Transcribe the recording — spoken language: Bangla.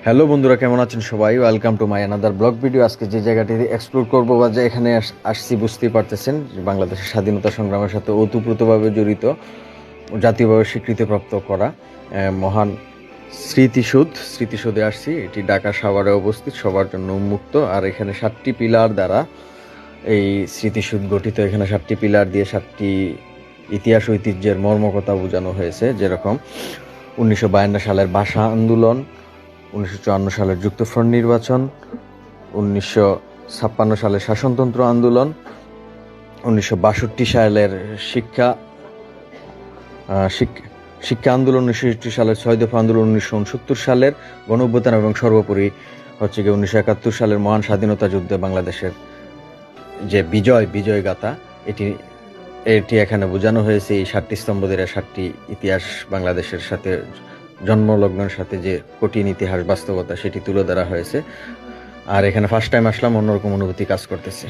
হ্যালো বন্ধুরা, কেমন আছেন সবাই? Welcome to my another blog video. আজকে যে জায়গাটিতে এক্সপ্লোর করবো বা যে এখানে আসছি, বুঝতেই পারতেছেন যে বাংলাদেশের স্বাধীনতা সংগ্রামের সাথে ওতপ্রোতভাবে জড়িত, জাতীয়ভাবে স্বীকৃতিপ্রাপ্ত করা মহান স্মৃতিসৌধে আসছি। এটি ঢাকা সাভারে অবস্থিত, সবার জন্য উন্মুক্ত। আর এখানে 7টি পিলার দ্বারা এই স্মৃতিসৌধ গঠিত। এখানে 7টি পিলার দিয়ে 7টি ইতিহাস ঐতিহ্যের মর্মকথা বোঝানো হয়েছে, যেরকম 1952 সালের ভাষা আন্দোলন, 1954 সালের যুক্তফ্রন্ট নির্বাচন, 1956 সালের শাসনতন্ত্র আন্দোলন, 1962 সালের শিক্ষা আন্দোলন, 1961 সালের 6 দফা আন্দোলন, 1969 সালের গণঅভ্যুত্থান এবং সর্বোপরি হচ্ছে গিয়ে 1971 সালের মহান স্বাধীনতা যুদ্ধে বাংলাদেশের যে বিজয় গাথা, এটি এখানে বোঝানো হয়েছে। এই 7টি স্তম্ভ দিয়ে 7টি ইতিহাস, বাংলাদেশের সাথে জন্মলগ্নের সাথে যে কঠিন ইতিহাস বাস্তবতা, সেটি তুলে ধরা হয়েছে। আর এখানে ফার্স্ট টাইম আসলাম, অন্যরকম অনুভূতি কাজ করতেছে।